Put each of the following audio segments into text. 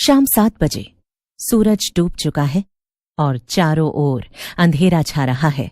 शाम 7 बजे सूरज डूब चुका है और चारों ओर अंधेरा छा रहा है।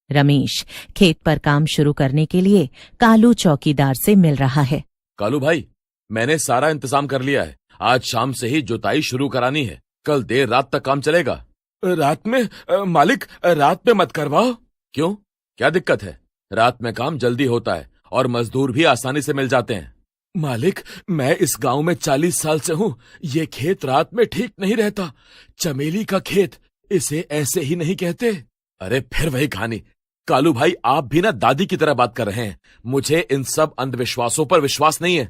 रमेश खेत पर काम शुरू करने के लिए कालू चौकीदार से मिल रहा है। कालू भाई, मैंने सारा इंतजाम कर लिया है। आज शाम से ही जुताई शुरू करानी है। कल देर रात तक काम चलेगा। रात में? मालिक, रात में मत करवाओ। क्यों, क्या दिक्कत है? रात में काम जल्दी होता है और मजदूर भी आसानी से मिल जाते हैं। मालिक, मैं इस गांव में 40 साल से हूँ। ये खेत रात में ठीक नहीं रहता। चमेली का खेत, इसे ऐसे ही नहीं कहते। अरे फिर वही कहानी। कालू भाई, आप भी ना दादी की तरह बात कर रहे हैं। मुझे इन सब अंधविश्वासों पर विश्वास नहीं है।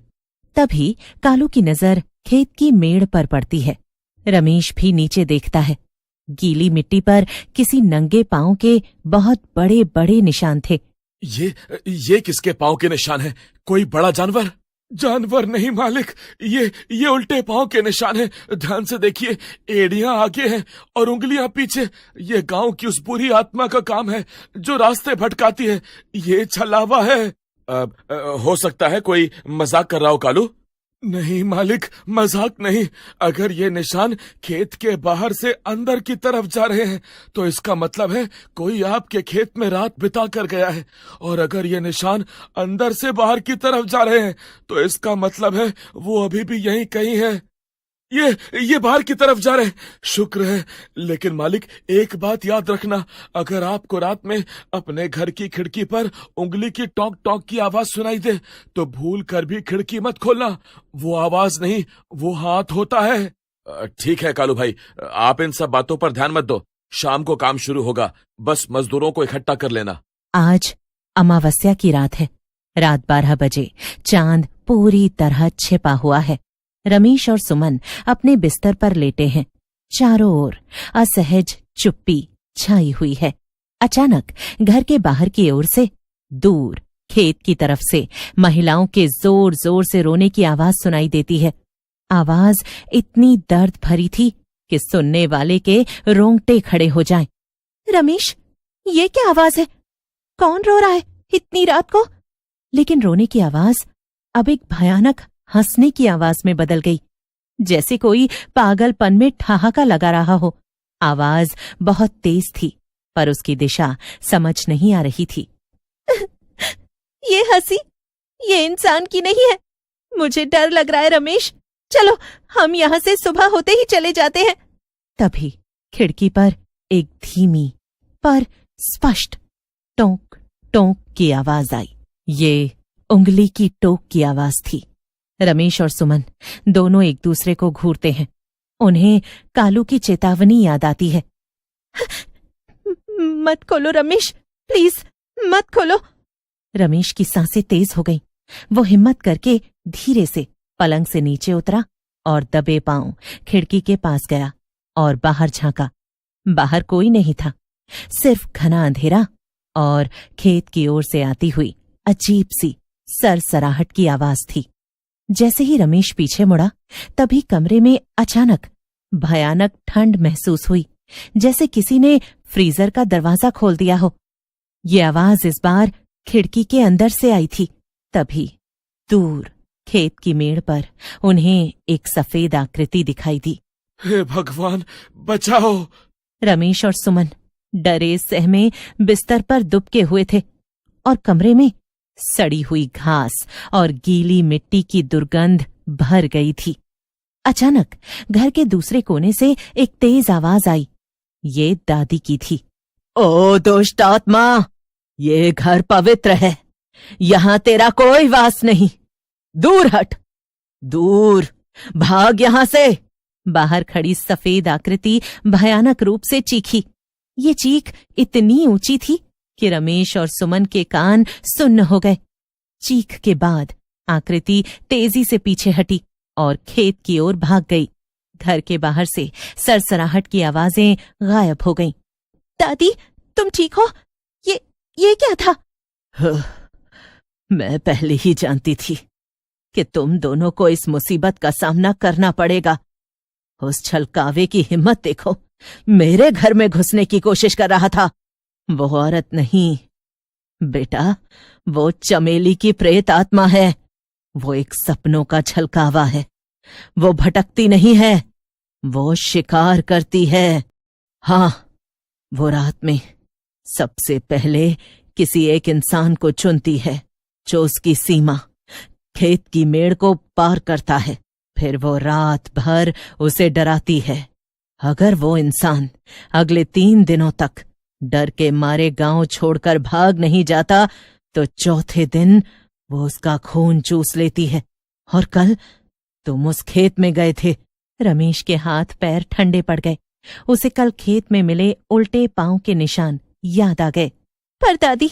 तभी कालू की नजर खेत की मेड़ पर पड़ती है। रमेश भी नीचे देखता है। गीली मिट्टी पर किसी नंगे पांव के बहुत बड़े बड़े निशान थे। ये किसके पांव के निशान हैं? कोई बड़ा जानवर? जानवर नहीं मालिक, ये उल्टे पांव के निशान हैं। ध्यान से देखिए, एड़ियां आगे हैं और उंगलियां पीछे। ये गांव की उस बुरी आत्मा का काम है जो रास्ते भटकाती है। ये छलावा है। हो सकता है कोई मजाक कर रहा हो कालू। नहीं मालिक, मजाक नहीं। अगर ये निशान खेत के बाहर से अंदर की तरफ जा रहे हैं तो इसका मतलब है कोई आपके खेत में रात बिता कर गया है। और अगर ये निशान अंदर से बाहर की तरफ जा रहे हैं तो इसका मतलब है वो अभी भी यहीं कहीं है। ये बाहर की तरफ जा रहे हैं। शुक्र है। लेकिन मालिक, एक बात याद रखना, अगर आपको रात में अपने घर की खिड़की पर उंगली की टॉक टॉक की आवाज सुनाई दे तो भूल कर भी खिड़की मत खोलना। वो आवाज नहीं, वो हाथ होता है। ठीक है कालू भाई, आप इन सब बातों पर ध्यान मत दो। शाम को काम शुरू होगा, बस मजदूरों को इकट्ठा कर लेना। आज अमावस्या की रात है। रात 12 बजे चांद पूरी तरह छिपा हुआ है। रमेश और सुमन अपने बिस्तर पर लेटे हैं। चारों ओर असहज चुप्पी छाई हुई है। अचानक घर के बाहर की ओर से, दूर खेत की तरफ से महिलाओं के जोर जोर से रोने की आवाज सुनाई देती है। आवाज इतनी दर्द भरी थी कि सुनने वाले के रोंगटे खड़े हो जाएं। रमेश, ये क्या आवाज है? कौन रो रहा है इतनी रात को? लेकिन रोने की आवाज अब एक भयानक हंसने की आवाज में बदल गई, जैसे कोई पागलपन में ठहाका लगा रहा हो। आवाज बहुत तेज थी पर उसकी दिशा समझ नहीं आ रही थी। ये हंसी, ये इंसान की नहीं है। मुझे डर लग रहा है रमेश। चलो हम यहां से सुबह होते ही चले जाते हैं। तभी खिड़की पर एक धीमी पर स्पष्ट टोंक टोंक की आवाज आई। ये उंगली की टोक की आवाज थी। रमेश और सुमन दोनों एक दूसरे को घूरते हैं। उन्हें कालू की चेतावनी याद आती है। मत खोलो रमेश, प्लीज मत खोलो। रमेश की सांसें तेज हो गईं। वो हिम्मत करके धीरे से पलंग से नीचे उतरा और दबे पांव खिड़की के पास गया और बाहर झांका। बाहर कोई नहीं था, सिर्फ घना अंधेरा और खेत की ओर से आती हुई अजीब सी सरसराहट की आवाज थी। जैसे ही रमेश पीछे मुड़ा, तभी कमरे में अचानक भयानक ठंड महसूस हुई, जैसे किसी ने फ्रीजर का दरवाजा खोल दिया हो। ये आवाज इस बार खिड़की के अंदर से आई थी। तभी दूर खेत की मेड़ पर उन्हें एक सफेद आकृति दिखाई दी। हे भगवान, बचाओ! रमेश और सुमन डरे सहमे बिस्तर पर दुबके हुए थे और कमरे में सड़ी हुई घास और गीली मिट्टी की दुर्गंध भर गई थी। अचानक घर के दूसरे कोने से एक तेज आवाज आई। ये दादी की थी। ओ दुष्ट आत्मा, ये घर पवित्र है, यहां तेरा कोई वास नहीं। दूर हट, दूर भाग यहां से। बाहर खड़ी सफेद आकृति भयानक रूप से चीखी। ये चीख इतनी ऊंची थी कि रमेश और सुमन के कान सुन्न हो गए। चीख के बाद आकृति तेजी से पीछे हटी और खेत की ओर भाग गई। घर के बाहर से सरसराहट की आवाजें गायब हो गईं। दादी, तुम ठीक हो? ये क्या था? मैं पहले ही जानती थी कि तुम दोनों को इस मुसीबत का सामना करना पड़ेगा। उस छलकावे की हिम्मत देखो, मेरे घर में घुसने की कोशिश कर रहा था। वो औरत नहीं बेटा, वो चमेली की प्रेत आत्मा है। वो एक सपनों का छलकावा है। वो भटकती नहीं है, वो शिकार करती है। हाँ, वो रात में सबसे पहले किसी एक इंसान को चुनती है जो उसकी सीमा, खेत की मेड़ को पार करता है। फिर वो रात भर उसे डराती है। अगर वो इंसान अगले 3 दिनों तक डर के मारे गांव छोड़कर भाग नहीं जाता तो चौथे दिन वो उसका खून चूस लेती है। और कल तुम उस खेत में गए थे। रमेश के हाथ पैर ठंडे पड़ गए। उसे कल खेत में मिले उल्टे पांव के निशान याद आ गए। पर दादी,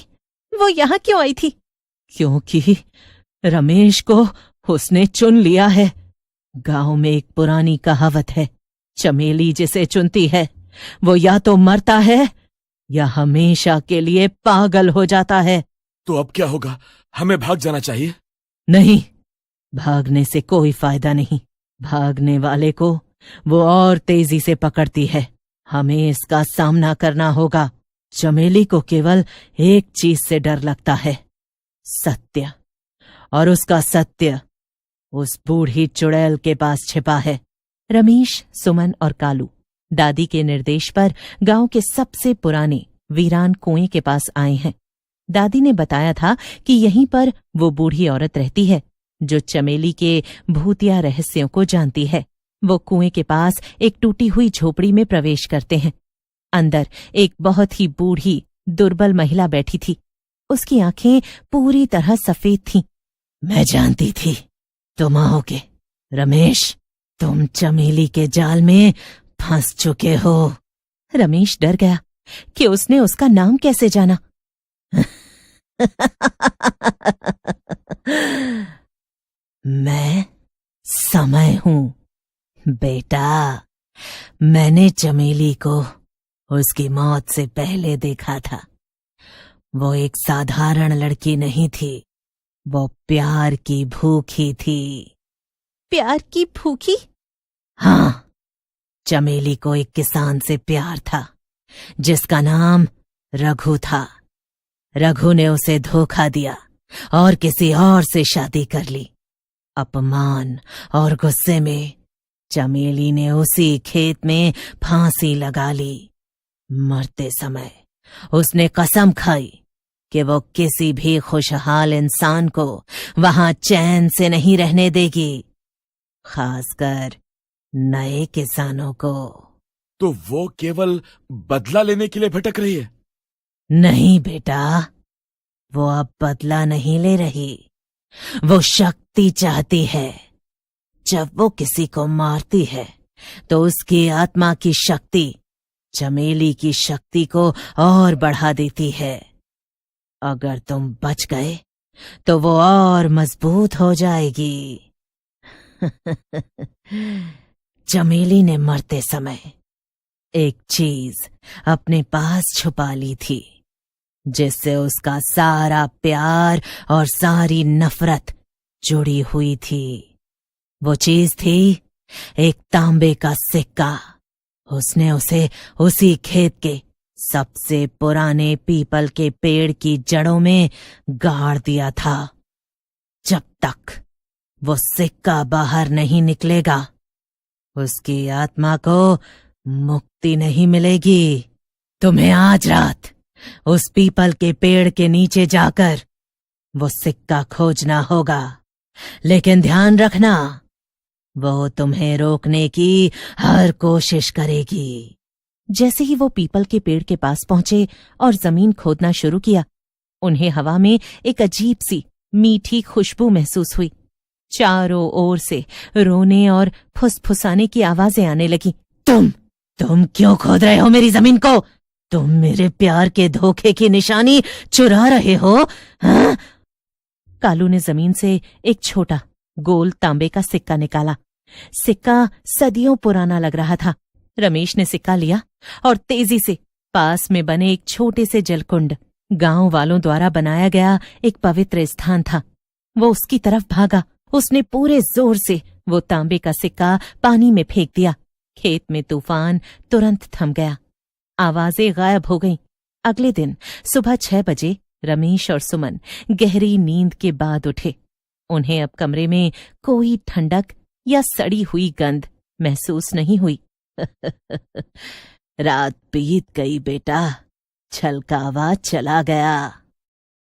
वो यहाँ क्यों आई थी? क्योंकि रमेश को उसने चुन लिया है। गांव में एक पुरानी कहावत है, चमेली जिसे चुनती है वो या तो मरता है या हमेशा के लिए पागल हो जाता है। तो अब क्या होगा? हमें भाग जाना चाहिए? नहीं, भागने से कोई फायदा नहीं। भागने वाले को वो और तेजी से पकड़ती है। हमें इसका सामना करना होगा। चमेली को केवल एक चीज से डर लगता है, सत्य। और उसका सत्य उस बूढ़ी चुड़ैल के पास छिपा है। रमेश, सुमन और कालू दादी के निर्देश पर गांव के सबसे पुराने वीरान कुएं के पास आए हैं। दादी ने बताया था कि यहीं पर वो बूढ़ी औरत रहती है जो चमेली के भूतिया रहस्यों को जानती है। वो कुएं के पास एक टूटी हुई झोपड़ी में प्रवेश करते हैं। अंदर एक बहुत ही बूढ़ी, दुर्बल महिला बैठी थी। उसकी आंखें पूरी तरह सफेद थीं। मैं जानती थी तुम आओगे रमेश। तुम चमेली के जाल में फंस चुके हो। रमेश डर गया कि उसने उसका नाम कैसे जाना। मैं समय हूं बेटा। मैंने चमेली को उसकी मौत से पहले देखा था। वो एक साधारण लड़की नहीं थी, वो प्यार की भूखी थी। प्यार की भूखी? हाँ, चमेली को एक किसान से प्यार था जिसका नाम रघु था। रघु ने उसे धोखा दिया और किसी और से शादी कर ली। अपमान और गुस्से में चमेली ने उसी खेत में फांसी लगा ली। मरते समय उसने कसम खाई कि वो किसी भी खुशहाल इंसान को वहां चैन से नहीं रहने देगी, खासकर नए किसानों को। तो वो केवल बदला लेने के लिए भटक रही है? नहीं बेटा, वो अब बदला नहीं ले रही, वो शक्ति चाहती है। जब वो किसी को मारती है तो उसकी आत्मा की शक्ति चमेली की शक्ति को और बढ़ा देती है। अगर तुम बच गए तो वो और मजबूत हो जाएगी। चमेली ने मरते समय एक चीज अपने पास छुपा ली थी जिससे उसका सारा प्यार और सारी नफरत जुड़ी हुई थी। वो चीज थी एक तांबे का सिक्का। उसने उसे उसी खेत के सबसे पुराने पीपल के पेड़ की जड़ों में गाड़ दिया था। जब तक वो सिक्का बाहर नहीं निकलेगा उसकी आत्मा को मुक्ति नहीं मिलेगी। तुम्हें आज रात उस पीपल के पेड़ के नीचे जाकर वो सिक्का खोजना होगा, लेकिन ध्यान रखना वो तुम्हें रोकने की हर कोशिश करेगी। जैसे ही वो पीपल के पेड़ के पास पहुंचे और जमीन खोदना शुरू किया, उन्हें हवा में एक अजीब सी मीठी खुशबू महसूस हुई। चारों ओर से रोने और फुसफुसाने की आवाजें आने लगी। तुम क्यों खोद रहे हो मेरी जमीन को? तुम मेरे प्यार के धोखे की निशानी चुरा रहे हो? हाँ? कालू ने जमीन से एक छोटा गोल तांबे का सिक्का निकाला। सिक्का सदियों पुराना लग रहा था। रमेश ने सिक्का लिया और तेजी से पास में बने एक छोटे से जलकुंड, गांव वालों द्वारा बनाया गया एक पवित्र स्थान था, वो उसकी तरफ भागा। उसने पूरे जोर से वो तांबे का सिक्का पानी में फेंक दिया। खेत में तूफान तुरंत थम गया, आवाजें गायब हो गईं। अगले दिन सुबह 6 बजे रमेश और सुमन गहरी नींद के बाद उठे। उन्हें अब कमरे में कोई ठंडक या सड़ी हुई गंध महसूस नहीं हुई। रात बीत गई बेटा, छलकावा चला गया।